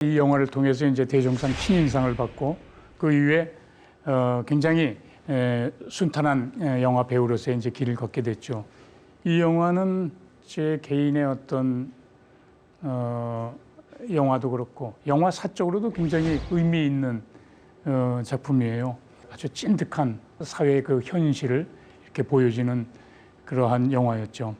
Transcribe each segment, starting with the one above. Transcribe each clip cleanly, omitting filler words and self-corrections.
이 영화를 통해서 이제 대종상 신인상을 받고 그 이후에 굉장히 순탄한 영화 배우로서 이제 길을 걷게 됐죠. 이 영화는 제 개인의 어떤 영화도 그렇고 영화사적으로도 굉장히 의미 있는 작품이에요. 아주 찐득한 사회의 그 현실을 이렇게 보여지는 그러한 영화였죠.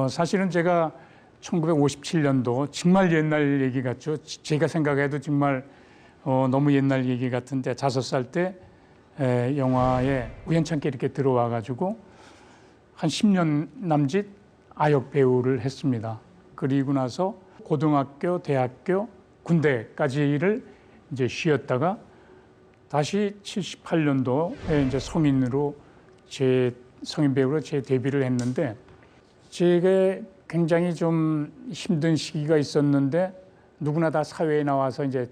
사실은 제가 1957년도 정말 옛날 얘기 같죠. 제가 생각해도 정말 너무 옛날 얘기 같은데 5살 때 영화에 우연찮게 이렇게 들어와 가지고 한 10년 남짓 아역 배우를 했습니다. 그리고 나서 고등학교, 대학교, 군대까지를 이제 쉬었다가 다시 78년도에 이제 성인으로 성인 배우로 데뷔를 했는데 제가 굉장히 좀 힘든 시기가 있었는데 누구나 다 사회에 나와서 이제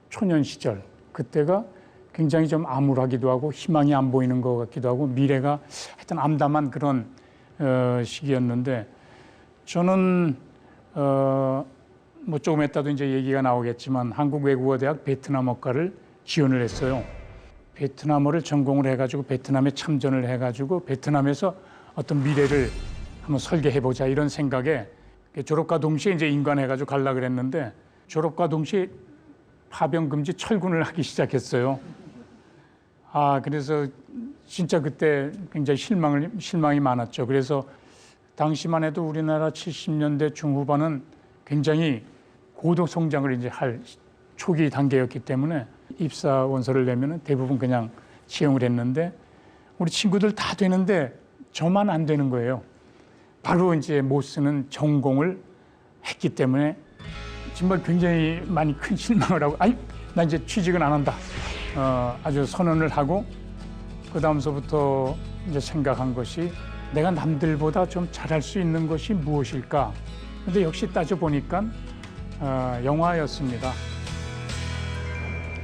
초년 시절 그때가 굉장히 좀 암울하기도 하고 희망이 안 보이는 것 같기도 하고 미래가 하여튼 암담한 그런 시기였는데 저는 뭐 조금 있다도 이제 얘기가 나오겠지만 한국외국어대학 베트남어과를 지원을 했어요. 베트남어를 전공을 해가지고 베트남에 참전을 해가지고 베트남에서 어떤 미래를 한번 설계해보자 이런 생각에 졸업과 동시에 이제 인관해가지고 가려고 그랬는데 졸업과 동시에 파병금지 철군을 하기 시작했어요. 그래서 진짜 그때 굉장히 실망이 많았죠. 그래서 당시만 해도 우리나라 70년대 중후반은 굉장히 고도 성장을 이제 할 초기 단계였기 때문에 입사 원서를 내면은 대부분 그냥 채용을 했는데 우리 친구들 다 되는데 저만 안 되는 거예요. 바로 이제 못 쓰는 전공을 했기 때문에 정말 굉장히 많이 큰 실망을 하고 나 이제 취직은 안 한다. 아주 선언을 하고 그 다음서부터 이제 생각한 것이 내가 남들보다 좀 잘할 수 있는 것이 무엇일까. 근데 역시 따져보니까 영화였습니다.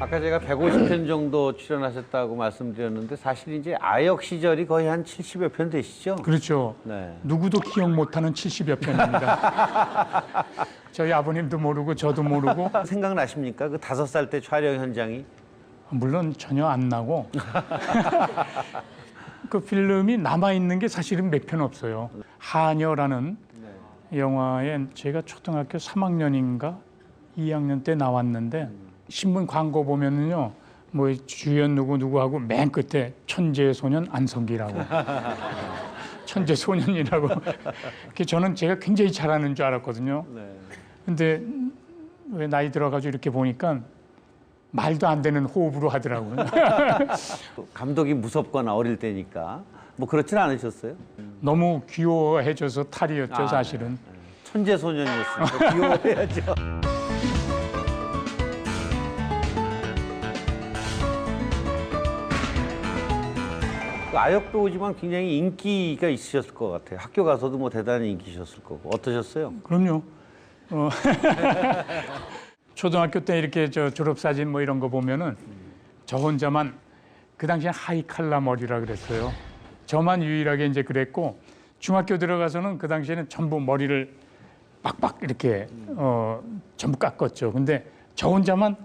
아까 제가 150편 정도 출연하셨다고 말씀드렸는데 사실 이제 아역 시절이 거의 한 70여 편 되시죠? 그렇죠. 네. 누구도 기억 못하는 70여 편입니다. 저희 아버님도 모르고 저도 모르고. 생각나십니까? 그 5살 때 촬영 현장이? 물론 전혀 안 나고 그 필름이 남아있는 게 사실은 몇 편 없어요. 하녀라는 영화에 제가 초등학교 3학년인가 2학년 때 나왔는데 신문 광고 보면은요 뭐 주연 누구하고 맨 끝에 천재소년 안성기라고 천재소년이라고 저는 제가 굉장히 잘하는 줄 알았거든요. 근데 왜 나이 들어가지고 이렇게 보니까 말도 안 되는 호흡으로 하더라고요. 감독이 무섭거나 어릴 때니까 뭐 그렇진 않으셨어요? 너무 귀여워해줘서 탈이었죠, 사실은. 천재소년이었으니까 귀여워해야죠. 아역 배우지만 굉장히 인기가 있으셨을 것 같아요. 학교 가서도 뭐 대단히 인기셨을 거고. 어떠셨어요? 그럼요. 초등학교 때 이렇게 졸업사진 뭐 이런 거 보면은 저 혼자만 그 당시엔 하이칼라 머리라 그랬어요. 저만 유일하게 이제 그랬고 중학교 들어가서는 그 당시에는 전부 머리를 빡빡 이렇게 전부 깎았죠. 근데 저 혼자만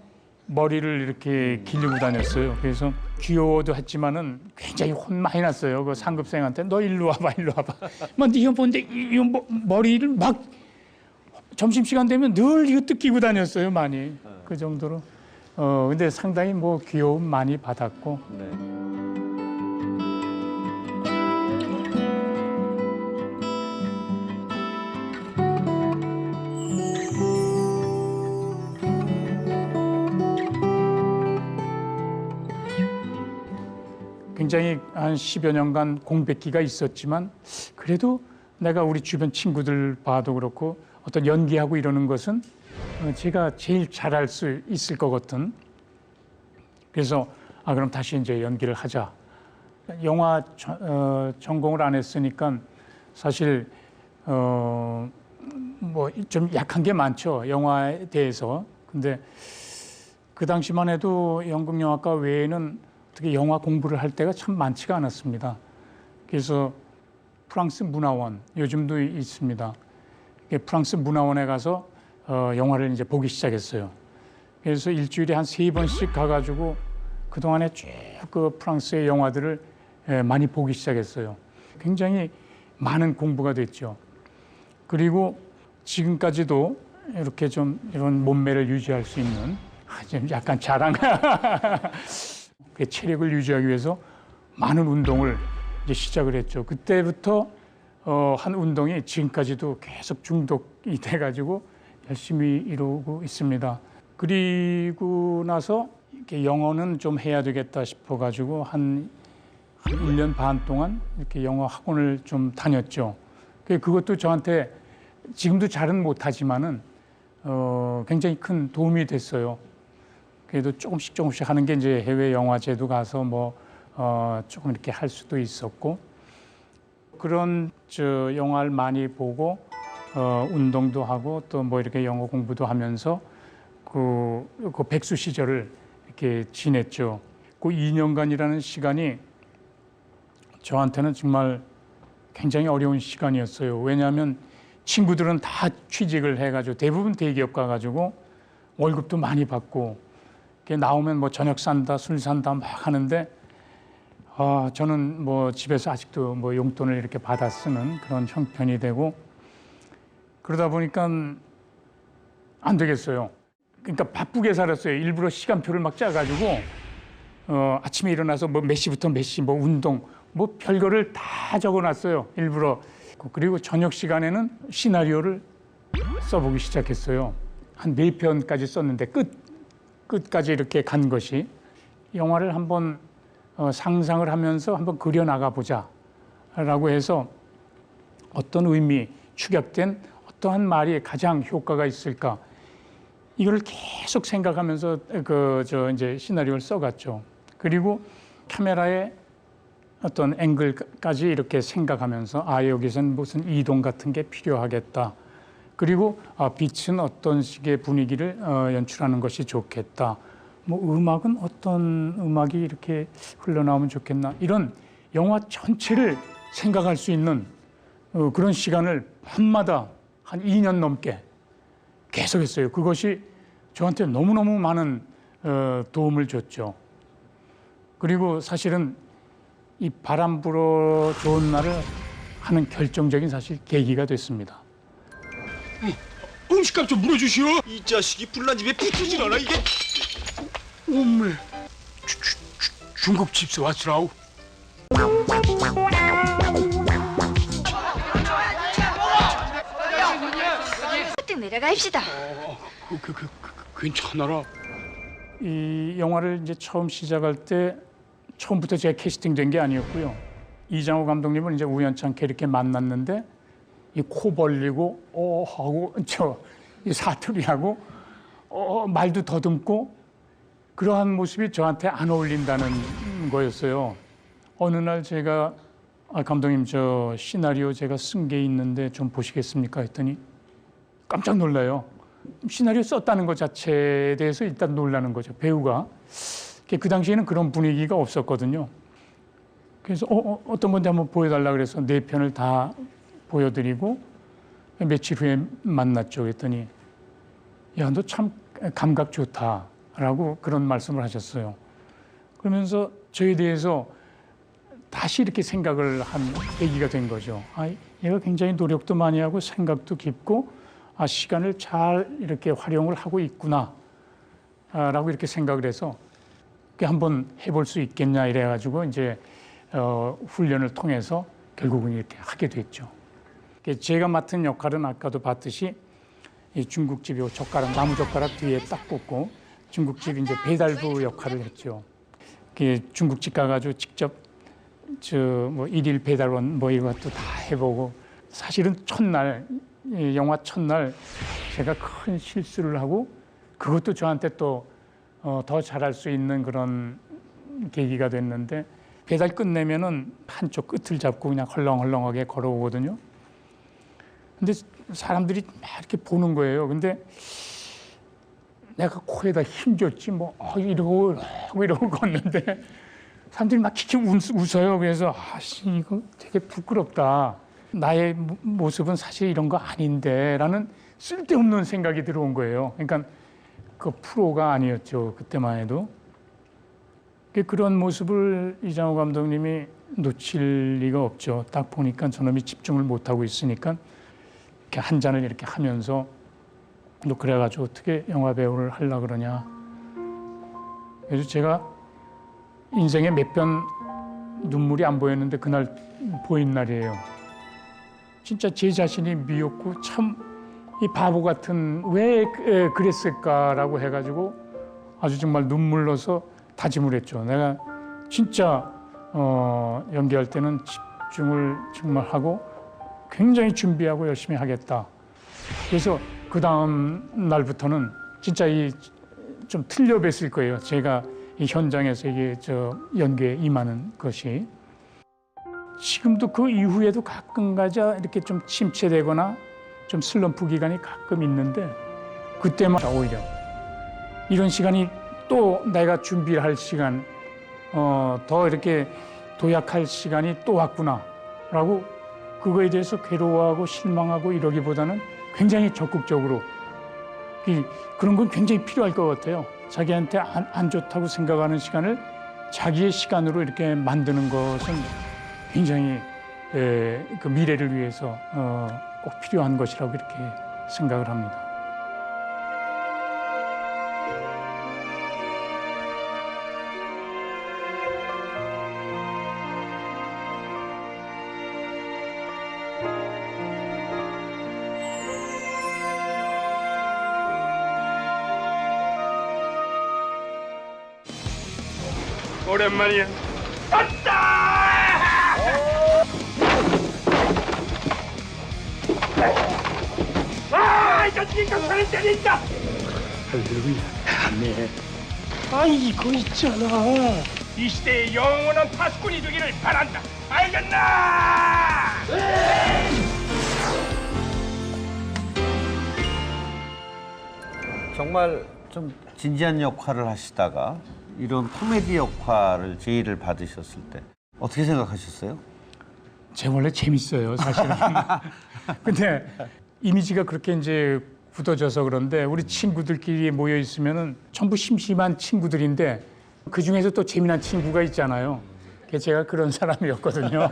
머리를 이렇게 기르고 다녔어요. 그래서 귀여워도 했지만은 굉장히 혼 많이 났어요. 그 상급생한테 너 일로 와봐. 뭐 네가 뭔데 이 머리를 막 점심시간 되면 늘 이거 뜯기고 다녔어요, 많이. 그 정도로. 근데 상당히 뭐 귀여움 많이 받았고. 네. 굉장히 한 10여 년간 공백기가 있었지만 그래도 내가 우리 주변 친구들 봐도 그렇고 어떤 연기하고 이러는 것은 제가 제일 잘할 수 있을 것 같은. 그래서 그럼 다시 이제 연기를 하자. 영화 전공을 안 했으니까 사실 뭐 좀 약한 게 많죠, 영화에 대해서. 근데 그 당시만 해도 연극영화과 외에는 어떻게 영화 공부를 할 때가 참 많지가 않았습니다. 그래서 프랑스 문화원 요즘도 있습니다. 프랑스 문화원에 가서 영화를 이제 보기 시작했어요. 그래서 일주일에 한 3번씩 가가지고 그동안에 쭉 그 프랑스의 영화들을 많이 보기 시작했어요. 굉장히 많은 공부가 됐죠. 그리고 지금까지도 이렇게 좀 이런 몸매를 유지할 수 있는 좀 약간 자랑 체력을 유지하기 위해서 많은 운동을 이제 시작을 했죠. 그때부터 한 운동이 지금까지도 계속 중독이 돼가지고 열심히 이루고 있습니다. 그리고 나서 이렇게 영어는 좀 해야 되겠다 싶어가지고 한 1년 반 동안 이렇게 영어 학원을 좀 다녔죠. 그것도 저한테 지금도 잘은 못하지만은 굉장히 큰 도움이 됐어요. 그래도 조금씩 하는 게 이제 해외 영화제도 가서 뭐 조금 이렇게 할 수도 있었고 그런 영화를 많이 보고 운동도 하고 또 뭐 이렇게 영어 공부도 하면서 그 백수 시절을 이렇게 지냈죠. 그 2년간이라는 시간이 저한테는 정말 굉장히 어려운 시간이었어요. 왜냐하면 친구들은 다 취직을 해가지고 대부분 대기업 가가지고 월급도 많이 받고 나오면 뭐 저녁 산다, 술 산다 막 하는데 저는 뭐 집에서 아직도 뭐 용돈을 이렇게 받아 쓰는 그런 형편이 되고 그러다 보니까 안 되겠어요. 그러니까 바쁘게 살았어요. 일부러 시간표를 막 짜가지고 아침에 일어나서 뭐 몇 시부터 몇 시 뭐 운동 뭐 별거를 다 적어놨어요. 일부러. 그리고 저녁 시간에는 시나리오를 써보기 시작했어요. 한 4편까지 썼는데 끝까지 이렇게 간 것이 영화를 한번 상상을 하면서 한번 그려나가 보자 라고 해서 어떤 의미, 축약된 어떠한 말이 가장 효과가 있을까 이걸 계속 생각하면서 이제 시나리오를 써갔죠. 그리고 카메라의 어떤 앵글까지 이렇게 생각하면서 여기서는 무슨 이동 같은 게 필요하겠다. 그리고 빛은 어떤 식의 분위기를 연출하는 것이 좋겠다. 뭐 음악은 어떤 음악이 이렇게 흘러나오면 좋겠나. 이런 영화 전체를 생각할 수 있는 그런 시간을 밤마다 한 2년 넘게 계속했어요. 그것이 저한테 너무너무 많은 도움을 줬죠. 그리고 사실은 이 바람 불어 좋은 날을 하는 결정적인 사실 계기가 됐습니다. 음식값 좀 물어주시오. 이 자식이 불난 집에 붙이질 않아 이게. 오메, 중국집서 왔으라우. 등 내려가입시다. 괜찮아라. 이 영화를 이제 처음 시작할 때 처음부터 제가 캐스팅된 게 아니었고요. 이장호 감독님을 이제 우연찮게 이렇게 만났는데 이 코 벌리고 하고 이 사투리하고 말도 더듬고 그러한 모습이 저한테 안 어울린다는 거였어요. 어느 날 제가 감독님 저 시나리오 제가 쓴 게 있는데 좀 보시겠습니까 했더니 깜짝 놀라요. 시나리오 썼다는 것 자체에 대해서 일단 놀라는 거죠. 배우가. 그 당시에는 그런 분위기가 없었거든요. 그래서 어떤 건지 한번 보여달라 그래서 4편을 다 보여드리고 며칠 후에 만났죠. 그랬더니 야, 너 참 감각 좋다라고 그런 말씀을 하셨어요. 그러면서 저에 대해서 다시 이렇게 생각을 한 계기가 된 거죠. 얘가 굉장히 노력도 많이 하고 생각도 깊고 시간을 잘 이렇게 활용을 하고 있구나 라고 이렇게 생각을 해서 한번 해볼 수 있겠냐 이래가지고 이제 훈련을 통해서 결국은 이렇게 하게 됐죠. 제가 맡은 역할은 아까도 봤듯이 이 중국집이 젓가락, 나무 젓가락 뒤에 딱 꽂고 중국집 이제 배달부 역할을 했죠. 중국집 가가지고 직접 뭐 일일 배달원 뭐 이것도 다 해보고 사실은 첫날 영화 첫날 제가 큰 실수를 하고 그것도 저한테 또 더 잘할 수 있는 그런 계기가 됐는데 배달 끝내면은 한쪽 끝을 잡고 그냥 헐렁헐렁하게 걸어오거든요. 근데 사람들이 막 이렇게 보는 거예요. 근데 내가 코에다 힘줬지 뭐 이러고 걷는데 사람들이 막 키키 웃어요. 그래서 이거 되게 부끄럽다. 나의 모습은 사실 이런 거 아닌데 라는 쓸데없는 생각이 들어온 거예요. 그러니까 그 프로가 아니었죠. 그때만 해도. 그런 모습을 이장호 감독님이 놓칠 리가 없죠. 딱 보니까 저놈이 집중을 못하고 있으니까 이렇게 한 잔을 이렇게 하면서 너 그래가지고 어떻게 영화 배우를 하려고 그러냐. 그래서 제가 인생에 몇 번 눈물이 안 보였는데 그날 보인 날이에요. 진짜 제 자신이 미웠고 참 이 바보 같은 왜 그랬을까라고 해가지고 아주 정말 눈물로서 다짐을 했죠. 내가 진짜 연기할 때는 집중을 정말 하고 굉장히 준비하고 열심히 하겠다. 그래서 그 다음 날부터는 진짜 좀 틀려 뵀을 거예요. 제가 이 현장에서 이게 연기에 임하는 것이. 지금도 그 이후에도 가끔가다 이렇게 좀 침체되거나 좀 슬럼프 기간이 가끔 있는데 그때만 오히려 이런 시간이 또 내가 준비를 할 시간, 더 이렇게 도약할 시간이 또 왔구나라고 그거에 대해서 괴로워하고 실망하고 이러기보다는 굉장히 적극적으로 그런 건 굉장히 필요할 것 같아요. 자기한테 안 좋다고 생각하는 시간을 자기의 시간으로 이렇게 만드는 것은 굉장히 그 미래를 위해서 꼭 필요한 것이라고 이렇게 생각을 합니다. 오랜만이야. 이거 니가 손을 때린다. 할렐루야. 네. 아 이거 있잖아. 이 시대의 영원한 파수꾼이 되기를 바란다. 알겠나? 정말 좀 진지한 역할을 하시다가 이런 코미디 역할을 제의를 받으셨을 때 어떻게 생각하셨어요? 제가 원래 재밌어요, 사실은. 근데 이미지가 그렇게 이제 굳어져서 그런데 우리 친구들끼리 모여 있으면은 전부 심심한 친구들인데 그 중에서 또 재미난 친구가 있잖아요. 제가 그런 사람이었거든요.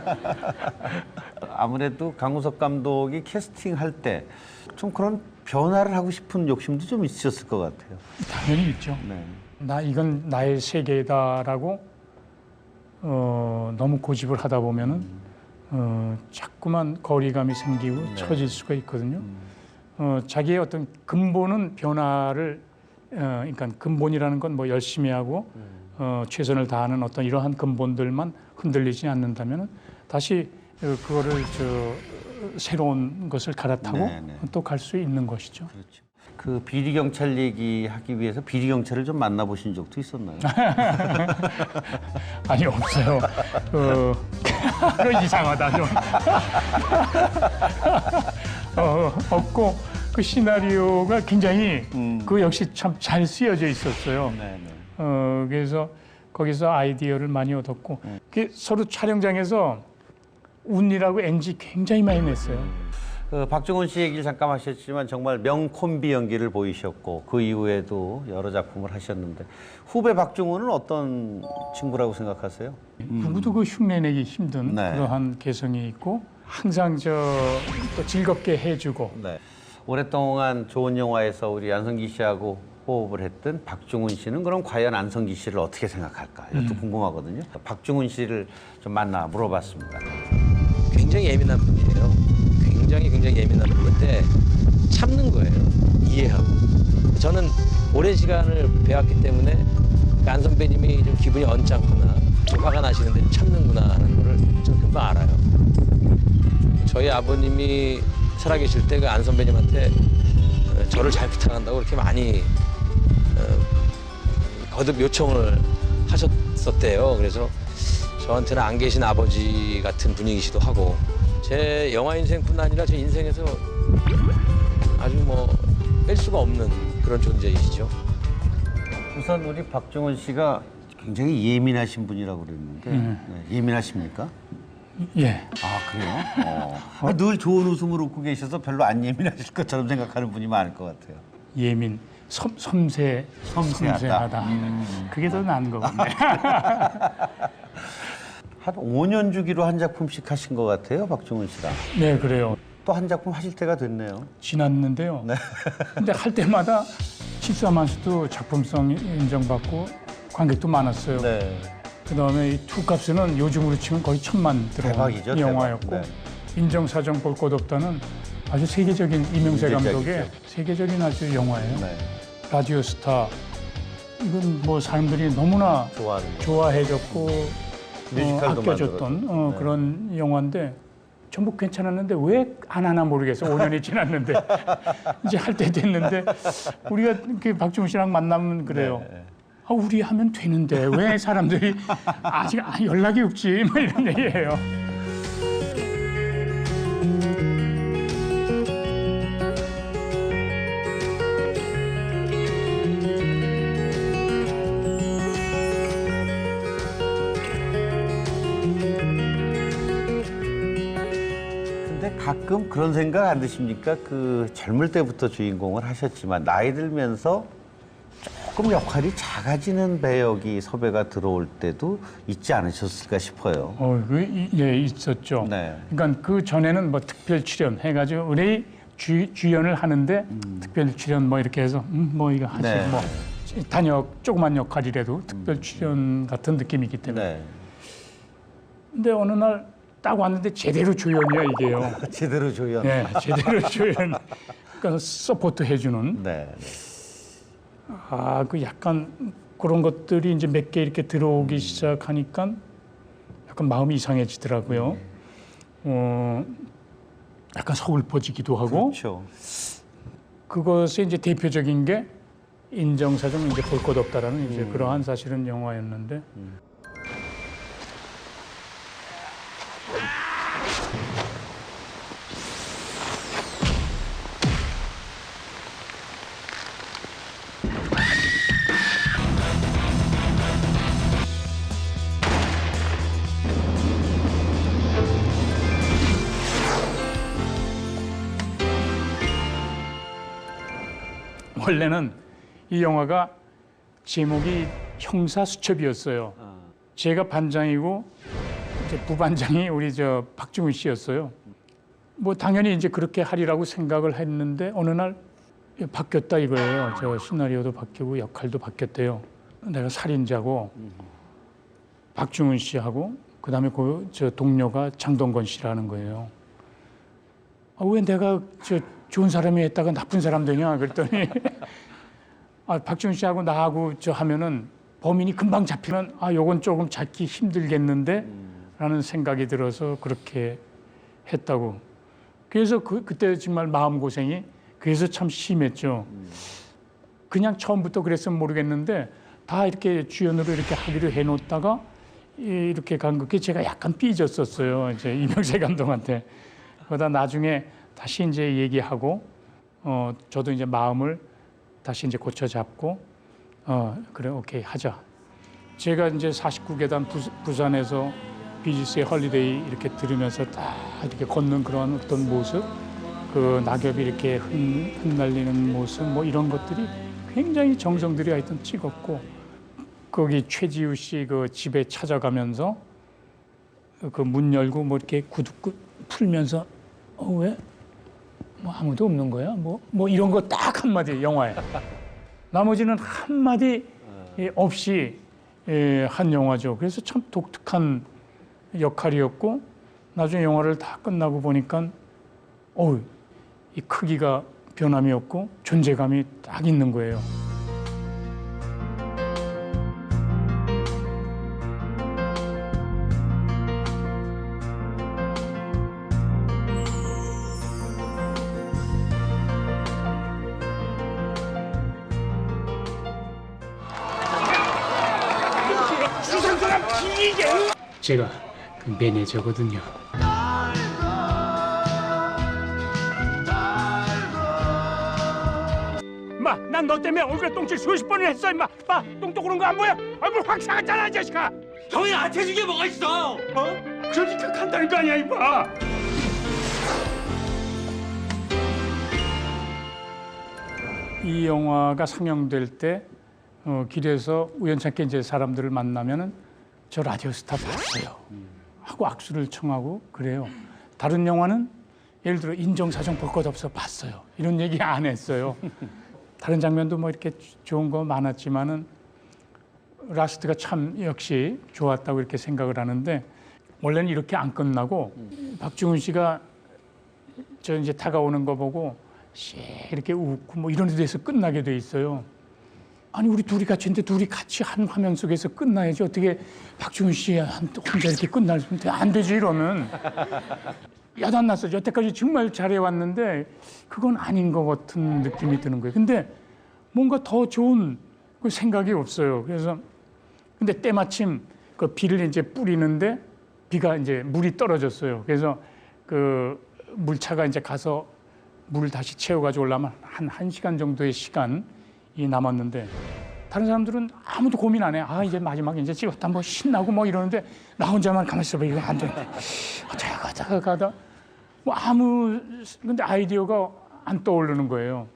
아무래도 강우석 감독이 캐스팅할 때 좀 그런 변화를 하고 싶은 욕심도 좀 있으셨을 것 같아요. 당연히 있죠. 네. 이건 나의 세계다라고 너무 고집을 하다 보면은 자꾸만 거리감이 생기고 처질 수가 있거든요. 자기의 어떤 근본은 변화를 그러니까 근본이라는 건 뭐 열심히 하고 최선을 다하는 어떤 이러한 근본들만 흔들리지 않는다면은 다시 그거를 새로운 것을 갈아타고 또 갈 수 있는 것이죠. 그렇죠. 그 비리 경찰 얘기하기 위해서 비리 경찰을 좀 만나보신 적도 있었나요? 아니 없어요. 이상하다 좀. 없고 그 시나리오가 굉장히 그 역시 참 잘 쓰여져 있었어요. 그래서 거기서 아이디어를 많이 얻었고 서로 촬영장에서 운이라고 NG 굉장히 많이 냈어요. 박중훈 씨 얘기를 잠깐 하셨지만 정말 명콤비 연기를 보이셨고 그 이후에도 여러 작품을 하셨는데 후배 박중훈은 어떤 친구라고 생각하세요? 누구도 그 흉내내기 힘든 그러한 개성이 있고 항상 또 즐겁게 해주고. 네. 오랫동안 좋은 영화에서 우리 안성기 씨하고 호흡을 했던 박중훈 씨는 그럼 과연 안성기 씨를 어떻게 생각할까? 이것도 궁금하거든요. 박중훈 씨를 좀 만나 물어봤습니다. 굉장히 예민한 분이에요. 굉장히 예민한 분인데 참는 거예요. 이해하고. 저는 오랜 시간을 배웠기 때문에 안 선배님이 좀 기분이 언짢거나 좀 화가 나시는데 참는구나 하는 거를 저는 금방 알아요. 저희 아버님이 살아계실 때 그 안 선배님한테 저를 잘 부탁한다고 그렇게 많이 거듭 요청을 하셨었대요. 그래서 저한테는 안 계신 아버지 같은 분이시기도 하고 제 영화 인생뿐 아니라 제 인생에서 아주 뭐 뺄 수가 없는 그런 존재이시죠. 우선 우리 박중훈 씨가 굉장히 예민하신 분이라고 그랬는데 예민하십니까? 예. 아 그래요? 늘 좋은 웃음을 웃고 계셔서 별로 안 예민하실 것처럼 생각하는 분이 많을 것 같아요. 예민, 섬세하다. 그게 더 나은 거군요. 한 5년 주기로 한 작품씩 하신 것 같아요, 박중훈 씨랑. 네, 그래요. 또 한 작품 하실 때가 됐네요. 지났는데요. 근데 할 때마다 실수하면서도 작품성 인정받고 관객도 많았어요. 네. 그다음에 이 투캅스는 요즘으로 치면 거의 1,000만 들어온 대박이죠, 대박. 영화였고 네. 인정사정 볼 것 없다는 아주 세계적인 이명세 감독의 인재작이죠. 세계적인 아주 영화예요. 네. 라디오 스타 이건 뭐 사람들이 너무나 좋아하는 좋아해줬고 뮤지컬도 아껴줬던 만들었죠. 네. 그런 영화인데 전부 괜찮았는데 왜 안 하나 모르겠어. 5년이 지났는데 이제 할 때 됐는데 우리가 그 박중훈 씨랑 만나면 그래요. 네. 아, 우리 하면 되는데 왜 사람들이 아직 연락이 없지? 뭐 이런 얘기예요. 근데 가끔 그런 생각 안 드십니까? 그 젊을 때부터 주인공을 하셨지만 나이 들면서 조금 역할이 작아지는 배역이 섭외가 들어올 때도 있지 않으셨을까 싶어요. 예, 있었죠. 네. 그러니까 그 전에는 뭐 특별 출연 해가지고 의뢰 주연을 하는데 특별 출연 뭐 이렇게 해서 뭐 이거 하시고 네. 뭐 단역 조그만 역할이라도 특별 출연 같은 느낌이기 때문에. 네. 근데 어느 날 딱 왔는데 제대로 주연이야 이게요. 제대로 조연. 네, 제대로 주연. 그러니까 서포트 해주는. 네. 아, 그 약간 그런 것들이 이제 몇 개 이렇게 들어오기 시작하니까 약간 마음이 이상해지더라고요. 약간 서글퍼지기도 하고. 그렇죠. 그것의 이제 대표적인 게 인정사정 이제 볼 것 없다라는 이제 그러한 사실은 영화였는데. 원래는 이 영화가 제목이 형사수첩이었어요. 제가 반장이고 이제 부반장이 우리 저 박중훈 씨였어요. 뭐 당연히 이제 그렇게 하리라고 생각을 했는데 어느 날 바뀌었다 이거예요. 저 시나리오도 바뀌고 역할도 바뀌었대요. 내가 살인자고 박중훈 씨하고 그다음에 그 저 동료가 장동건 씨라는 거예요. 아, 왜 내가 저 좋은 사람이 했다가 나쁜 사람 되냐 그랬더니 아, 박중훈 씨하고 나하고 저 하면은 범인이 금방 잡히면 아, 요건 조금 잡기 힘들겠는데 라는 생각이 들어서 그렇게 했다고. 그래서 그때 정말 마음고생이 그래서 참 심했죠. 그냥 처음부터 그랬으면 모르겠는데 다 이렇게 주연으로 이렇게 하기로 해놓다가 이렇게 간 것에 제가 약간 삐졌었어요. 이제 이명세 감독한테. 그러다 나중에 다시 이제 얘기하고 저도 이제 마음을 다시 이제 고쳐 잡고 그래 오케이 하자. 제가 이제 49계단 부산에서 비지스의 헐리데이 이렇게 들으면서 딱 이렇게 걷는 그런 어떤 모습, 그 낙엽이 이렇게 흩날리는 모습, 뭐 이런 것들이 굉장히 정성 들여 하여튼 찍었고 거기 최지우 씨 그 집에 찾아가면서 그 문 열고 뭐 이렇게 구두 풀면서 왜? 뭐 아무도 없는 거야? 뭐 이런 거 딱 한마디 영화에. 나머지는 한마디 없이 한 영화죠. 그래서 참 독특한 역할이었고 나중에 영화를 다 끝나고 보니까 이 크기가 변함이 없고 존재감이 딱 있는 거예요. 제가 그 매니저거든요. 마, 난 너 때문에 얼굴에 똥칠 수십 번을 했어, 임마. 마, 똥 오른 거 안 보여? 얼굴 확 상했잖아, 이 자식아. 형이 나한테 준게 뭐가 있어? 어? 그러니까 간다는 거 아니야 이봐. 이 영화가 상영될 때 길에서 우연찮게 이제 사람들을 만나면은 저 라디오스타 봤어요 하고 악수를 청하고 그래요. 다른 영화는 예를 들어 인정사정 볼 것 없어 봤어요 이런 얘기 안 했어요. 다른 장면도 뭐 이렇게 좋은 거 많았지만은 라스트가 참 역시 좋았다고 이렇게 생각을 하는데 원래는 이렇게 안 끝나고 박중훈 씨가 저 이제 다가오는 거 보고 이렇게 웃고 뭐 이런 데서 끝나게 돼 있어요. 아니 우리 둘이 같이 있는데 둘이 같이 한 화면 속에서 끝나야지 어떻게 박중훈 씨 혼자 이렇게 끝날 수 있는데 안 되지 이러면 야단났어. 여태까지 정말 잘해왔는데 그건 아닌 것 같은 느낌이 드는 거예요. 근데 뭔가 더 좋은 그 생각이 없어요. 그래서 근데 때마침 그 비를 이제 뿌리는데 비가 이제 물이 떨어졌어요. 그래서 그 물차가 이제 가서 물을 다시 채워가지고 오려면 한 1시간 정도의 시간이 남았는데 다른 사람들은 아무도 고민 안 해. 아 이제 마지막에 이제 찍었다 뭐 신나고 뭐 이러는데 나 혼자만 가만히 있어봐. 이거 안 되는데 가다 뭐 근데 아이디어가 안 떠오르는 거예요.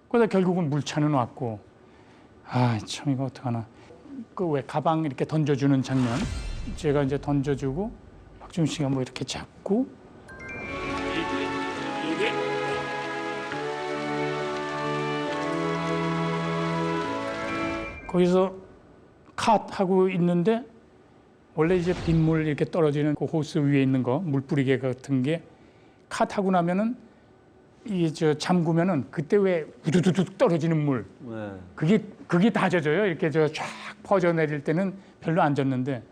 그러다 결국은 물차는 왔고 아 참 이거 어떡하나. 그 왜 가방 이렇게 던져주는 장면 제가 이제 던져주고 박중훈 씨가 뭐 이렇게 잡고 이게 거기서 컷 하고 있는데 원래 이제 빗물 이렇게 떨어지는 그 호스 위에 있는 거 물뿌리개 같은 게 컷 하고 나면은 이게 저 잠그면은 그때 왜 우두두둑 떨어지는 물 네. 그게 다 젖어요. 이렇게 저 쫙 퍼져 내릴 때는 별로 안 젖는데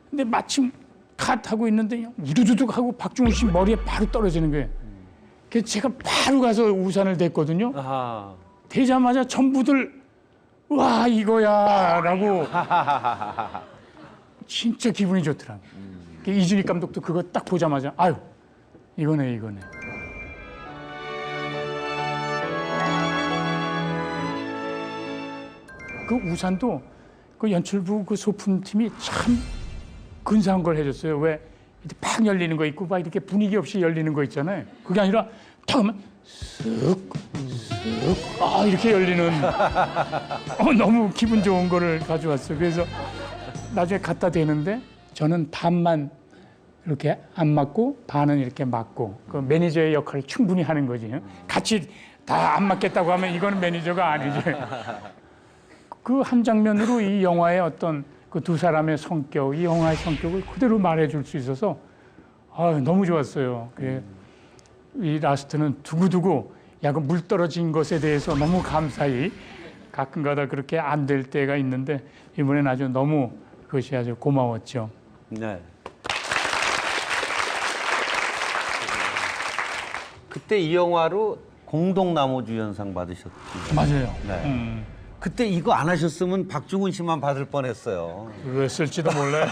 근데 마침 컷 하고 있는데 우두두둑 하고 박중훈 씨 머리에 바로 떨어지는 거예요. 그래서 제가 바로 가서 우산을 댔거든요. 아하. 대자마자 전부들 와 이거야라고 진짜 기분이 좋더라고요. 이준익 감독도 그거 딱 보자마자 아유 이거네. 그 우산도 그 연출부 그 소품팀이 참 근사한 걸 해줬어요. 왜 이렇게 팍 열리는 거 있고 막 이렇게 분위기 없이 열리는 거 있잖아요. 그게 아니라 탁 하면 쓱 이렇게 열리는 너무 기분 좋은 거를 가져왔어요. 그래서 나중에 갖다 대는데 저는 반만 이렇게 안 맞고 반은 이렇게 맞고 그 매니저의 역할을 충분히 하는 거지. 같이 다 안 맞겠다고 하면 이거는 매니저가 아니지. 그 한 장면으로 이 영화의 어떤 그 두 사람의 성격, 이 영화의 성격을 그대로 말해줄 수 있어서 너무 좋았어요. 이 라스트는 두고두고 그 물 떨어진 것에 대해서 너무 감사히 가끔가다 그렇게 안 될 때가 있는데 이번엔 아주 너무 그것이 아주 고마웠죠. 네. 그때 이 영화로 공동나무주연상 받으셨죠. 맞아요. 네. 그때 이거 안 하셨으면 박중훈 씨만 받을 뻔했어요. 그랬을지도 몰라요.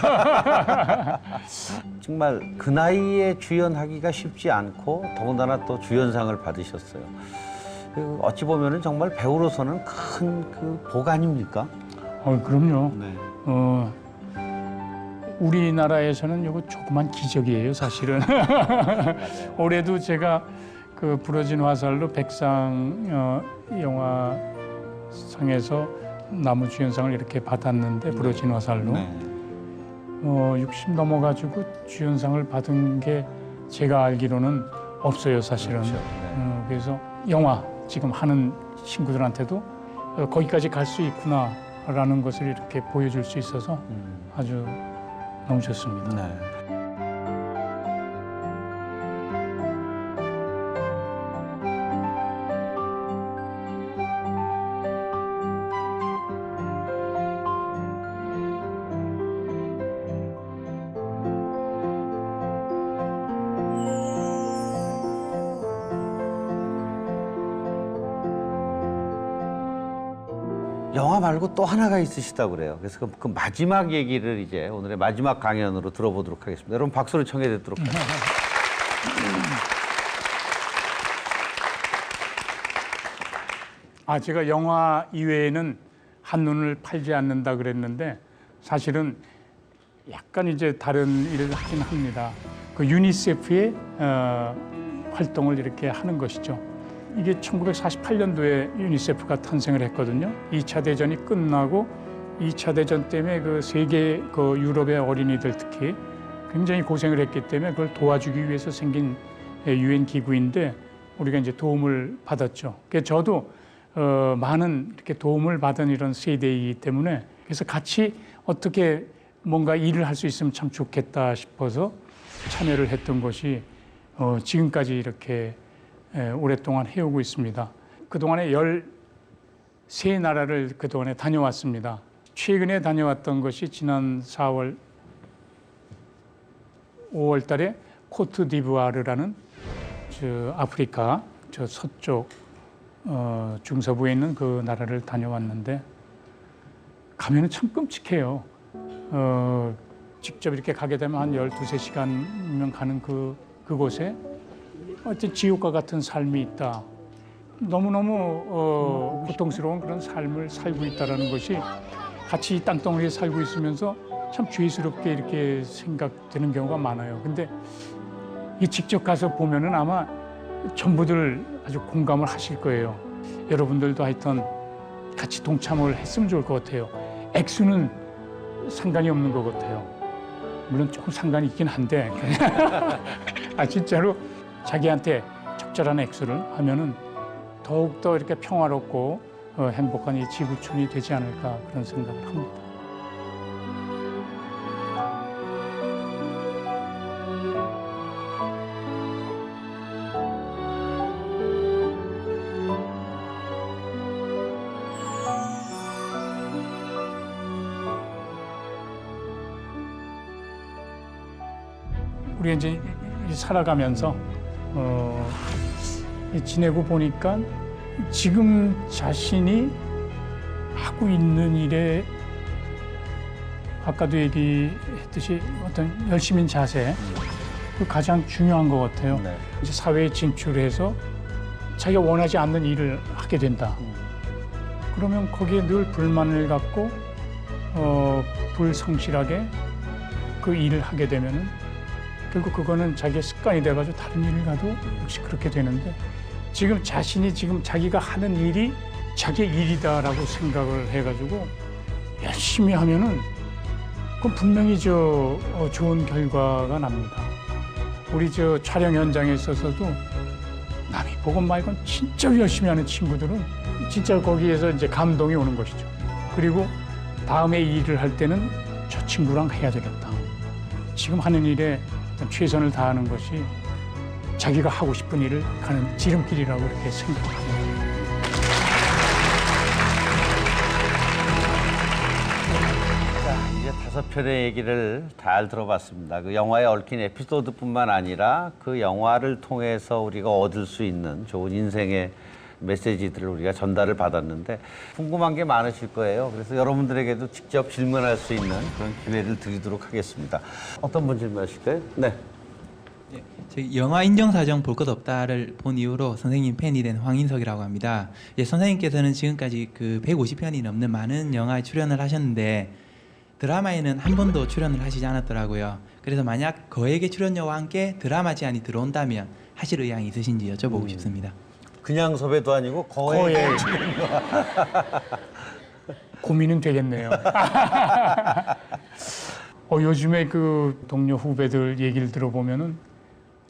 정말 그 나이에 주연하기가 쉽지 않고 더군다나 또 주연상을 받으셨어요. 그리고 어찌 보면은 정말 배우로서는 큰 그 복 아닙니까? 그럼요. 네. 우리나라에서는 이거 조그만 기적이에요, 사실은. 올해도 제가 그 부러진 화살로 백상 영화상에서 나무주연상을 이렇게 받았는데 부러진 화살로 60 넘어가지고 주연상을 받은 게 제가 알기로는 없어요, 사실은. 그렇죠. 그래서 영화 지금 하는 친구들한테도 거기까지 갈 수 있구나라는 것을 이렇게 보여줄 수 있어서 아주 너무 좋습니다. 네. 영화 말고 또 하나가 있으시다고 그래요. 그래서 그 마지막 얘기를 이제 오늘의 마지막 강연으로 들어보도록 하겠습니다. 여러분 박수를 청해 듣도록 하겠습니다. 제가 영화 이외에는 한눈을 팔지 않는다 그랬는데 사실은 약간 이제 다른 일을 하긴 합니다. 그 유니세프의 활동을 이렇게 하는 것이죠. 이게 1948년도에 유니세프가 탄생을 했거든요. 2차 대전이 끝나고 2차 대전 때문에 그 세계 그 유럽의 어린이들 특히 굉장히 고생을 했기 때문에 그걸 도와주기 위해서 생긴 유엔 기구인데 우리가 이제 도움을 받았죠. 그래서 저도 많은 이렇게 도움을 받은 이런 세대이기 때문에 그래서 같이 어떻게 뭔가 일을 할 수 있으면 참 좋겠다 싶어서 참여를 했던 것이 지금까지 이렇게 오랫동안 해오고 있습니다. 그동안에 13나라를 그동안에 다녀왔습니다. 최근에 다녀왔던 것이 지난 4월, 5월 달에 코트디부아르라는 저 아프리카 저 서쪽 중서부에 있는 그 나라를 다녀왔는데 가면은 참 끔찍해요. 직접 이렇게 가게 되면 한 12, 3시간이면 가는 그곳에 어떤 지옥과 같은 삶이 있다. 너무너무 고통스러운 그런 삶을 살고 있다는 것이 같이 이 땅덩어리에 살고 있으면서 참 죄스럽게 이렇게 생각되는 경우가 많아요. 근데 이 직접 가서 보면은 아마 전부들 아주 공감을 하실 거예요. 여러분들도 하여튼 같이 동참을 했으면 좋을 것 같아요. 액수는 상관이 없는 것 같아요. 물론 조금 상관이 있긴 한데 진짜로 자기한테 적절한 액수를 하면은 더욱더 이렇게 평화롭고 행복한 이 지구촌이 되지 않을까 그런 생각을 합니다. 우리 이제 살아가면서 지내고 보니까 지금 자신이 하고 있는 일에 아까도 얘기했듯이 어떤 열심인 자세 그 가장 중요한 것 같아요. 네. 이제 사회에 진출해서 자기가 원하지 않는 일을 하게 된다. 그러면 거기에 늘 불만을 갖고 불성실하게 그 일을 하게 되면은 결국 그거는 자기의 습관이 돼가지고 다른 일을 가도 역시 그렇게 되는데 지금 자신이 지금 자기가 하는 일이 자기의 일이다라고 생각을 해가지고 열심히 하면은 그건 분명히 좋은 결과가 납니다. 우리 촬영 현장에 있어서도 남이 보고 말건 진짜 열심히 하는 친구들은 진짜 거기에서 이제 감동이 오는 것이죠. 그리고 다음에 일을 할 때는 저 친구랑 해야 되겠다. 지금 하는 일에 최선을 다하는 것이 자기가 하고 싶은 일을 가는 지름길이라고 이렇게 생각합니다. 자, 이제 5편의 얘기를 잘 들어봤습니다. 그 영화에 얽힌 에피소드뿐만 아니라 그 영화를 통해서 우리가 얻을 수 있는 좋은 인생의 메시지들을 우리가 전달을 받았는데 궁금한 게 많으실 거예요. 그래서 여러분들에게도 직접 질문할 수 있는 그런 기회를 드리도록 하겠습니다. 어떤 분 질문하실까요? 네. 저희 영화 인정사정 볼 것 없다를 본 이후로 선생님 팬이 된 황인석이라고 합니다. 선생님께서는 지금까지 그 150편이 넘는 많은 영화에 출연을 하셨는데 드라마에는 한 번도 출연을 하시지 않았더라고요. 그래서 만약 거액의 출연료와 함께 드라마 제안이 들어온다면 하실 의향이 있으신지 여쭤보고 싶습니다. 그냥 섭외도 아니고 거의 고민은 되겠네요. 요즘에 그 동료 후배들 얘기를 들어보면은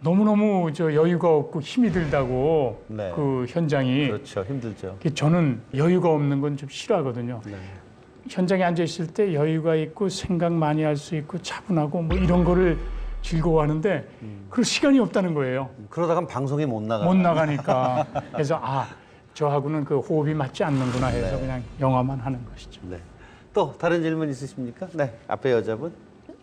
너무너무 여유가 없고 힘이 들다고 네. 그 현장이. 그렇죠. 힘들죠. 저는 여유가 없는 건 좀 싫어하거든요. 네. 현장에 앉아 있을 때 여유가 있고 생각 많이 할 수 있고 차분하고 뭐 이런 거를 즐거워하는데 그럴 시간이 없다는 거예요. 그러다간 방송이 못 나가니까. 그래서 저하고는 그 호흡이 맞지 않는구나 해서 네. 그냥 영화만 하는 것이죠. 네. 또 다른 질문 있으십니까? 네. 앞에 여자분.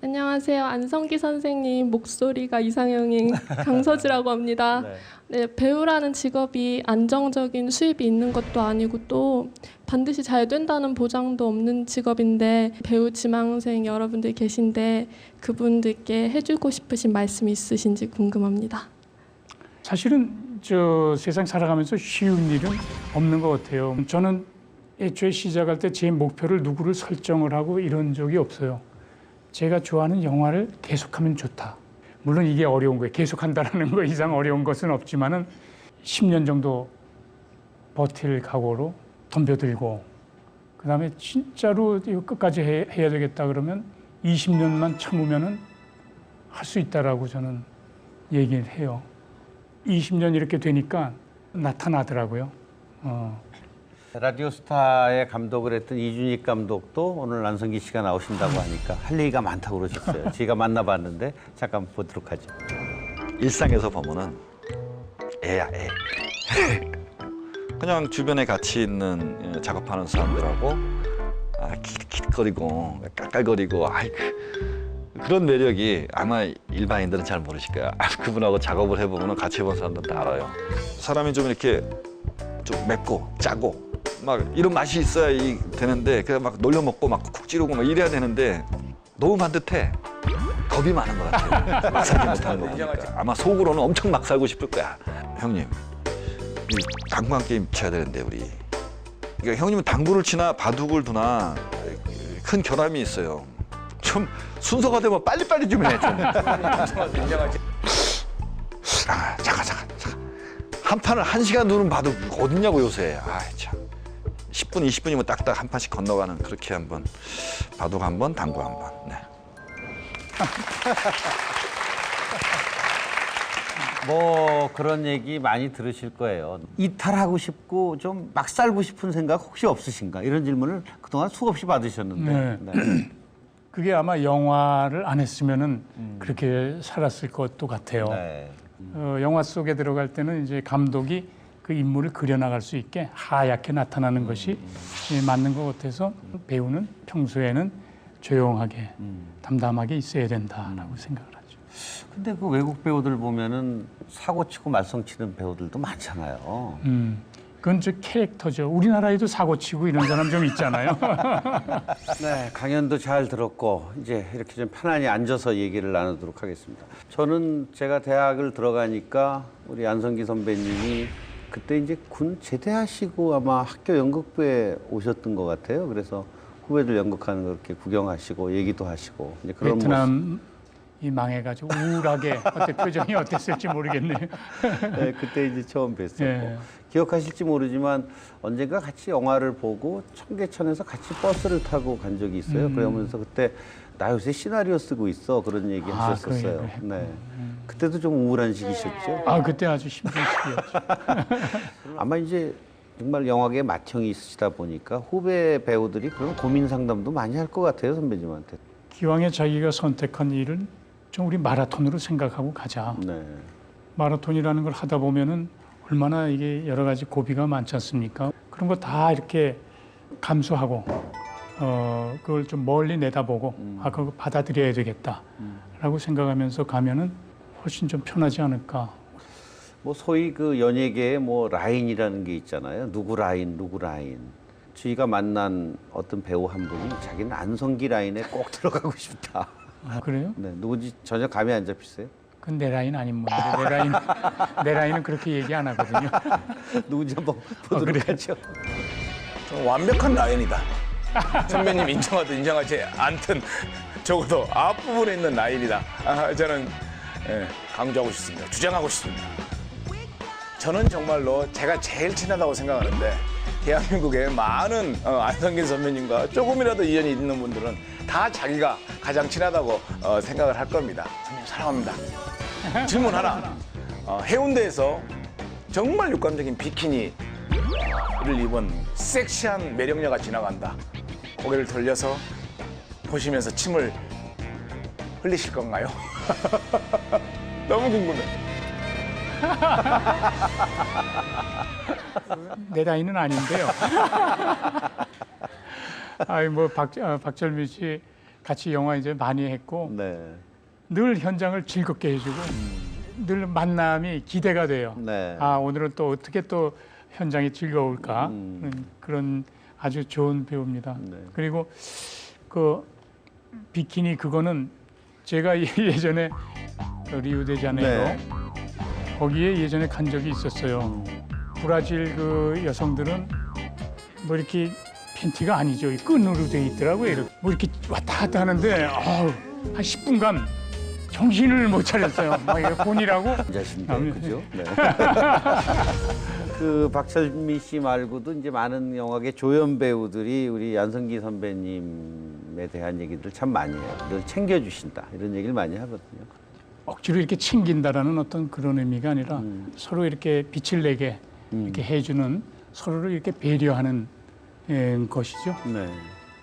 안녕하세요. 안성기 선생님 목소리가 이상형인 강서지라고 합니다. 네, 배우라는 직업이 안정적인 수입이 있는 것도 아니고 또 반드시 잘 된다는 보장도 없는 직업인데 배우 지망생 여러분들 계신데 그분들께 해주고 싶으신 말씀이 있으신지 궁금합니다. 사실은 세상 살아가면서 쉬운 일은 없는 것 같아요. 저는 애초에 시작할 때 제 목표를 누구를 설정을 하고 이런 적이 없어요. 제가 좋아하는 영화를 계속하면 좋다. 물론 이게 어려운 거예요. 계속한다라는 거 이상 어려운 것은 없지만은 10년 정도 버틸 각오로 덤벼들고 그다음에 진짜로 이거 끝까지 해야 되겠다 그러면 20년만 참으면은 할 수 있다라고 저는 얘기를 해요. 20년 이렇게 되니까 나타나더라고요. 라디오스타의 감독을 했던 이준익 감독도 오늘 안성기 씨가 나오신다고 하니까 할 얘기가 많다고 그러셨어요. 제가 만나봤는데 잠깐 보도록 하죠. 일상에서 보면은 애야 애. 그냥 주변에 같이 있는 작업하는 사람들하고 킥킥거리고 깔깔거리고 그런 매력이 아마 일반인들은 잘 모르실 거야. 그분하고 작업을 해보면 같이 해본 사람들은 다 알아요. 사람이 좀 이렇게 좀 맵고 짜고 막 이런 맛이 있어야 되는데 그냥 막 놀려먹고 막 쿡 찌르고 막 이래야 되는데 너무 반듯해. 겁이 많은 것 같아요. 막 살지 못하는 거 보니까. 아마 속으로는 엄청 막 살고 싶을 거야. 형님, 이 당구 게임 쳐야 되는데 우리. 그러니까 형님은 당구를 치나 바둑을 두나 큰 결함이 있어요. 좀 순서가 되면 빨리빨리 좀 해, 좀. 잠깐. 한 판을 1시간 두는 바둑 어딨냐고 요새. 참. 10분, 20분이면 딱딱 한 판씩 건너가는 그렇게 한번 바둑 한 번, 당구 한 번. 네. 뭐 그런 얘기 많이 들으실 거예요. 이탈하고 싶고 좀 막 살고 싶은 생각 혹시 없으신가? 이런 질문을 그동안 수없이 받으셨는데. 네. 그게 아마 영화를 안 했으면은 그렇게 살았을 것도 같아요. 네. 영화 속에 들어갈 때는 이제 감독이 그 인물을 그려나갈 수 있게 하얗게 나타나는 것이 맞는 것 같아서 배우는 평소에는 조용하게 담담하게 있어야 된다라고 생각을 하죠. 근데 그 외국 배우들 보면은 사고치고 말썽치는 배우들도 많잖아요. 그건 저 캐릭터죠. 우리나라에도 사고치고 이런 사람 좀 있잖아요. 네, 강연도 잘 들었고 이제 이렇게 좀 편안히 앉아서 얘기를 나누도록 하겠습니다. 저는 제가 대학을 들어가니까 우리 안성기 선배님이 그때 이제 군 제대하시고 아마 학교 연극부에 오셨던 것 같아요. 그래서 후배들 연극하는 거 이렇게 구경하시고 얘기도 하시고 이제 그런 모습. 베트남 이 망해가지고 우울하게 어때 표정이 어땠을지 모르겠네요. 네, 그때 이제 처음 뵀었고 예. 기억하실지 모르지만 언젠가 같이 영화를 보고 청계천에서 같이 버스를 타고 간 적이 있어요. 그러면서 그때 나 요새 시나리오 쓰고 있어 그런 얘기 하셨었어요. 그 얘기를 네, 그때도 좀 우울한 시기셨죠. 그때 아주 힘든 시기였죠. 아마 이제 정말 영화계에 맏형이 있으시다 보니까 후배 배우들이 그런 고민 상담도 많이 할 것 같아요, 선배님한테. 기왕에 자기가 선택한 일은 좀 우리 마라톤으로 생각하고 가자. 네. 마라톤이라는 걸 하다 보면은 얼마나 이게 여러 가지 고비가 많지 않습니까? 그런 거 다 이렇게 감수하고 그걸 좀 멀리 내다보고 그거 받아들여야 되겠다라고 생각하면서 가면은 훨씬 좀 편하지 않을까. 뭐 소위 그 연예계에 뭐 라인이라는 게 있잖아요. 누구 라인, 누구 라인. 저희가 만난 어떤 배우 한 분이 자기는 안성기 라인에 꼭 들어가고 싶다. 그래요? 네, 누군지 전혀 감이 안 잡히세요? 그건 내 라인 아닌 분인데 내 라인은 그렇게 얘기 안 하거든요. 누군지 한번 보도록 하죠. 완벽한 라인이다. 선배님 인정하든 인정하지 않든 적어도 앞부분에 있는 라인이다. 저는 강조하고 싶습니다. 주장하고 싶습니다. 저는 정말로 제가 제일 친하다고 생각하는데 대한민국의 많은 안성기 선배님과 조금이라도 인연이 있는 분들은 다 자기가 가장 친하다고 생각을 할 겁니다. 선배님 사랑합니다. 질문 하나. 해운대에서 정말 육감적인 비키니를 입은 섹시한 매력녀가 지나간다. 고개를 돌려서 보시면서 침을 흘리실 건가요? 너무 궁금해. 내 라인은 아닌데요. 뭐 박철민 씨 같이 영화 이제 많이 했고 네. 늘 현장을 즐겁게 해주고 늘 만남이 기대가 돼요. 네. 오늘은 또 어떻게 또 현장이 즐거울까 그런 아주 좋은 배우입니다. 네. 그리고 그 비키니 그거는 제가 예전에 리우데자네이루 네. 거기에 예전에 간 적이 있었어요. 브라질 그 여성들은 뭐 이렇게 팬티가 아니죠. 이 끈으로 돼 있더라고요. 이렇게. 뭐 이렇게 왔다 갔다 하는데 한 10분간 정신을 못 차렸어요. 막 이거 본이라고. 자신데 그죠? 네. 그 박철미 씨 말고도 이제 많은 영화계 조연 배우들이 우리 안성기 선배님에 대한 얘기들 참 많이 해요. 늘 챙겨주신다 이런 얘기를 많이 하거든요. 억지로 이렇게 챙긴다라는 어떤 그런 의미가 아니라 서로 이렇게 빛을 내게 이렇게 해주는 서로를 이렇게 배려하는 것이죠. 네.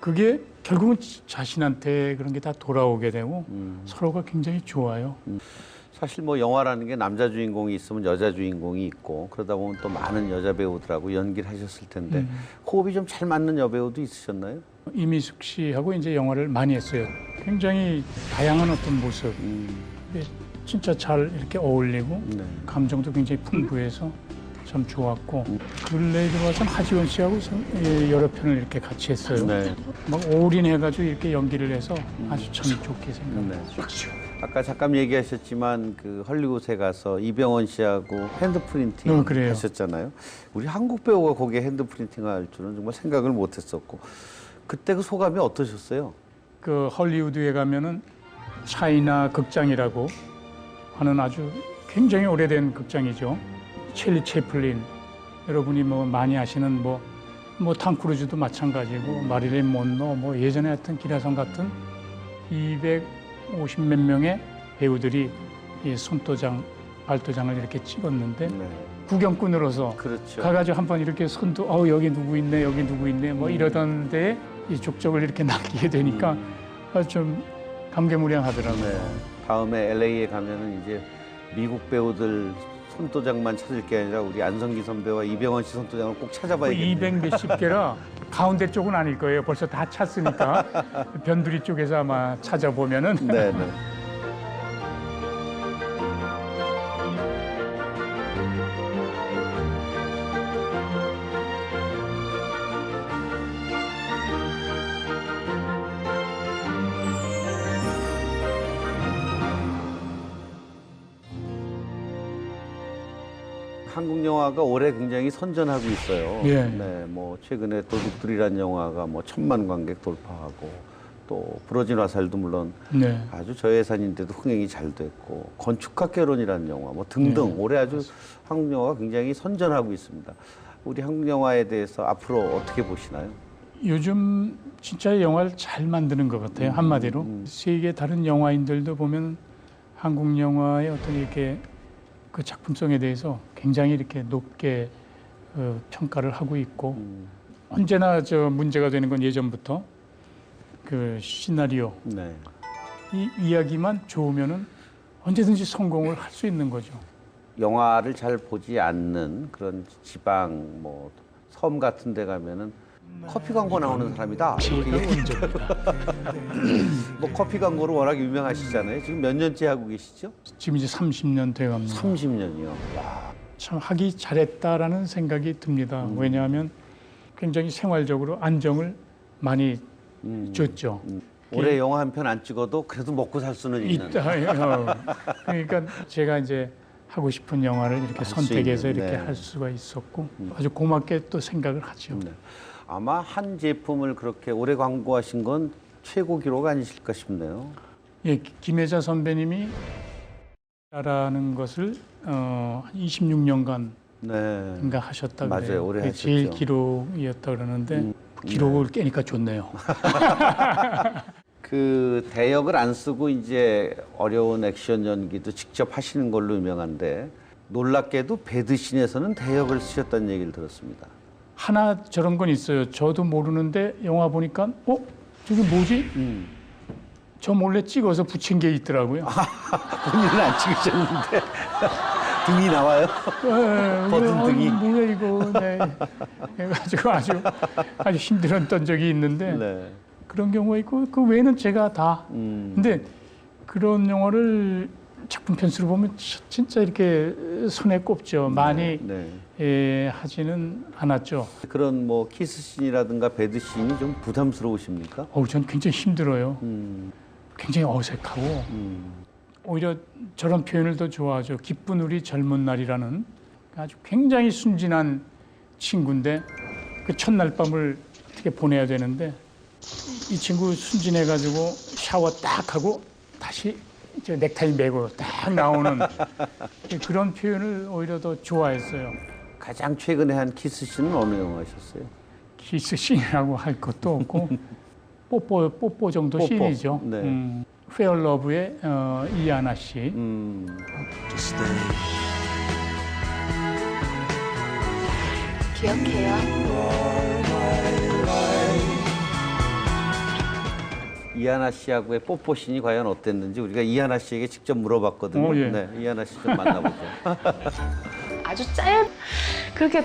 그게 결국은 자신한테 그런 게 다 돌아오게 되고 서로가 굉장히 좋아요. 사실 뭐 영화라는 게 남자 주인공이 있으면 여자 주인공이 있고 그러다 보면 또 많은 여자 배우들하고 연기를 하셨을 텐데 호흡이 좀 잘 맞는 여배우도 있으셨나요? 이미숙 씨하고 이제 영화를 많이 했어요. 굉장히 다양한 어떤 모습. 근데 진짜 잘 이렇게 어울리고 네. 감정도 굉장히 풍부해서 참 좋았고 근래에 들어와서는 하지원 씨하고 여러 편을 이렇게 같이 했어요. 네. 막 올인해가지고 이렇게 연기를 해서 아주 참 좋게 생각해요. 아까 잠깐 얘기하셨지만 그 헐리우드에 가서 이병헌 씨하고 핸드 프린팅 그래요. 하셨잖아요. 우리 한국 배우가 거기에 핸드 프린팅을 할 줄은 정말 생각을 못했었고 그때 그 소감이 어떠셨어요? 그 헐리우드에 가면은 차이나 극장이라고 하는 아주 굉장히 오래된 극장이죠. 찰리 채플린 여러분이 뭐 많이 아시는 뭐 탐 크루즈도 마찬가지고 마릴린 먼로 뭐 예전에 했던 기라성 같은 250 몇 명의 배우들이 이 손도장 발도장을 이렇게 찍었는데 구경꾼으로서 그렇죠. 가가지고 한번 이렇게 손도 여기 누구 있네 여기 누구 있네 뭐 이러던데 이 족적을 이렇게 남기게 되니까 좀 감개무량하더라고요. 네. 다음에 LA에 가면은 이제 미국 배우들 손도장만 찾을 게 아니라 우리 안성기 선배와 이병헌 씨 손도장을 꼭 찾아봐야겠네요. 200 몇십 개라 가운데 쪽은 아닐 거예요. 벌써 다 찼으니까 변두리 쪽에서 아마 찾아보면은 네, 네. 한국 영화가 올해 굉장히 선전하고 있어요. 예. 네, 뭐 최근에 도둑들이란 영화가 뭐 1000만 관객 돌파하고 또 부러진 화살도 물론 네. 아주 저예산인데도 흥행이 잘 됐고 건축학개론이라는 영화 뭐 등등 올해 아주 한국 영화가 굉장히 선전하고 있습니다. 우리 한국 영화에 대해서 앞으로 어떻게 보시나요? 요즘 진짜 영화를 잘 만드는 것 같아요. 한마디로 세계 다른 영화인들도 보면 한국 영화의 어떤 이렇게 그 작품성에 대해서 굉장히 이렇게 높게 평가를 하고 있고 언제나 저 문제가 되는 건 예전부터 그 시나리오 네. 이 이야기만 좋으면은 언제든지 성공을 할 수 있는 거죠. 영화를 잘 보지 않는 그런 지방 뭐 섬 같은 데 가면은 커피 광고 나오는 사람이다. 이렇게 뭐 커피 광고로 워낙 유명하시잖아요. 지금 몇 년째 하고 계시죠? 지금 이제 30년 돼 갑니다. 30년이요. 참 하기 잘했다라는 생각이 듭니다. 왜냐하면 굉장히 생활적으로 안정을 많이 줬죠. 올해 영화 한 편 안 찍어도 그래도 먹고 살 수는 있는. 그러니까 제가 이제 하고 싶은 영화를 이렇게 선택해서 있는, 이렇게 네. 할 수가 있었고 아주 고맙게 또 생각을 하죠. 네. 아마 한 제품을 그렇게 오래 광고하신 건 최고 기록 아니실까 싶네요. 예, 김혜자 선배님이 라는 것을 26년간 네. 인가 하셨다 맞아요. 그래요. 오래 그게 하셨죠. 제일 기록이었다 그러는데 기록을 깨니까 좋네요. 그 대역을 안 쓰고 이제 어려운 액션 연기도 직접 하시는 걸로 유명한데 놀랍게도 배드신에서는 대역을 쓰셨다는 얘기를 들었습니다. 하나 저런 건 있어요. 저도 모르는데 영화 보니까 저게 뭐지? 저 몰래 찍어서 붙인 게 있더라고요. 본인은 안 찍으셨는데 등이 나와요? 버튼 등이. 뭐야 이거? 네. 해가지고 아주 힘들었던 적이 있는데 네. 그런 경우가 있고 그 외에는 제가 다. 근데 그런 영화를 작품 편수로 보면 진짜 이렇게 손에 꼽죠. 많이 네. 하지는 않았죠. 그런 뭐 키스씬이라든가 배드씬이 좀 부담스러우십니까? 전 굉장히 힘들어요. 굉장히 어색하고 오히려 저런 표현을 더 좋아하죠. 기쁜 우리 젊은 날이라는 아주 굉장히 순진한 친구인데 그 첫날 밤을 어떻게 보내야 되는데 이 친구 순진해가지고 샤워 딱 하고 다시 이제 넥타이 메고 딱 나오는 그런 표현을 오히려 더 좋아했어요. 가장 최근에 한 키스씬은 어느 영화셨어요? 키스씬이라고 할 것도 없고 뽀뽀 정도 뽀뽀. 씬이죠. 네. 페어러브의 이하나 씨. 기억해요. 이하나 씨하고의 뽀뽀신이 과연 어땠는지 우리가 이하나 씨에게 직접 물어봤거든요. 예. 네, 이하나 씨 좀 만나보죠. 아주 그렇게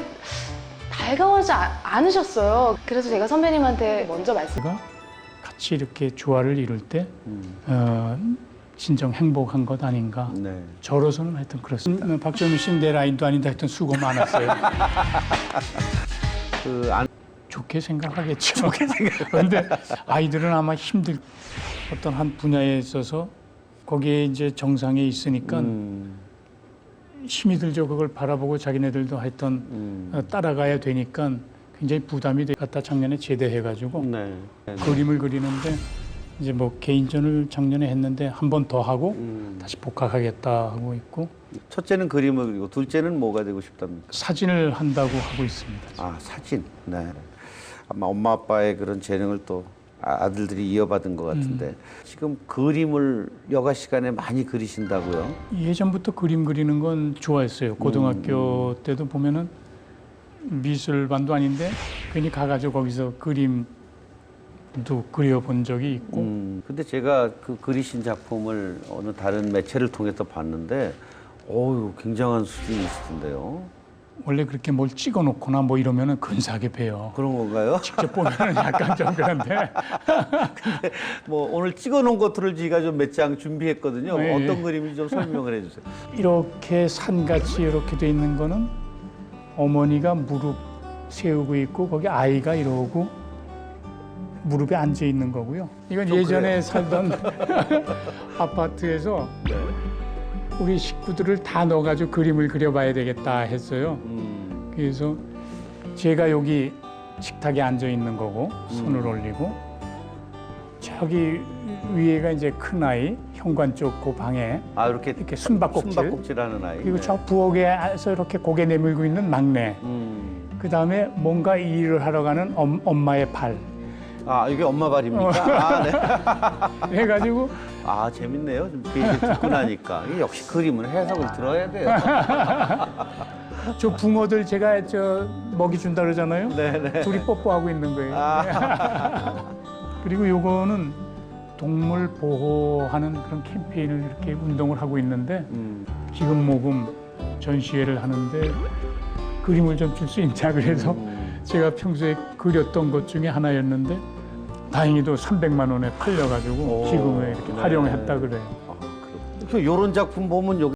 달가워하지 않으셨어요. 그래서 제가 선배님한테 먼저 제가 같이 이렇게 조화를 이룰 때 진정 행복한 것 아닌가. 네. 저로서는 하여튼 그렇습니다. 박정민 씨는 내 라인도 아닌데 하여튼 수고 많았어요. 좋게 생각하겠죠. 그런데 아이들은 아마 힘들 어떤 한 분야에 있어서 거기에 이제 정상에 있으니까 힘이 들죠. 그걸 바라보고 자기네들도 하여튼 따라가야 되니까 굉장히 부담이 갖다 작년에 제대해가지고 네. 그림을 그리는데 이제 뭐 개인전을 작년에 했는데 한 번 더 하고 다시 복학하겠다 하고 있고 첫째는 그림을 그리고 둘째는 뭐가 되고 싶답니까? 사진을 한다고 하고 있습니다. 아, 사진. 네. 아마 엄마 아빠의 그런 재능을 또 아들들이 이어받은 것 같은데 지금 그림을 여가 시간에 많이 그리신다고요? 예전부터 그림 그리는 건 좋아했어요. 고등학교 때도 보면은 미술반도 아닌데 괜히 가가지고 거기서 그림도 그려본 적이 있고 근데 제가 그 그리신 작품을 어느 다른 매체를 통해서 봤는데 어유 굉장한 수준이 있으신데요. 원래 그렇게 뭘 찍어놓거나 뭐 이러면은 근사하게 배요. 그런 건가요? 직접 보면은 약간 좀 그런데 뭐 오늘 찍어놓은 것들을 저희가 좀 몇 장 준비했거든요. 예, 예. 어떤 그림인지 좀 설명을 해주세요. 이렇게 산같이 이렇게 돼 있는 거는 어머니가 무릎 세우고 있고 거기 아이가 이러고 무릎에 앉아 있는 거고요. 이건 예전에 그래요. 살던 아파트에서 우리 식구들을 다 넣어가지고 그림을 그려봐야 되겠다 했어요. 그래서 제가 여기 식탁에 앉아 있는 거고 손을 올리고 저기 위에가 이제 큰 아이 현관 쪽 그 방에 아 이렇게 숨바꼭질 하는 아이. 그리고 네. 저 부엌에서 이렇게 고개 내밀고 있는 막내. 그 다음에 뭔가 일을 하러 가는 엄마의 발. 아 이게 엄마 발입니까? 아, 네. 해가지고 아 재밌네요. 좀 얘기 듣고 나니까 이게 역시 그림은 해석을 들어야 돼요. 저 붕어들 제가 저 먹이 준다 그러잖아요. 네네. 둘이 뽀뽀하고 있는 거예요. 그리고 요거는 동물 보호하는 그런 캠페인을 이렇게 운동을 하고 있는데 기금 모금 전시회를 하는데 그림을 좀 줄 수 있냐 그래서 제가 평소에 그렸던 것 중에 하나였는데 다행히도 300만 원에 팔려가지고 기금을 이렇게 네. 활용했다 그래요. 이런 작품 보면 여기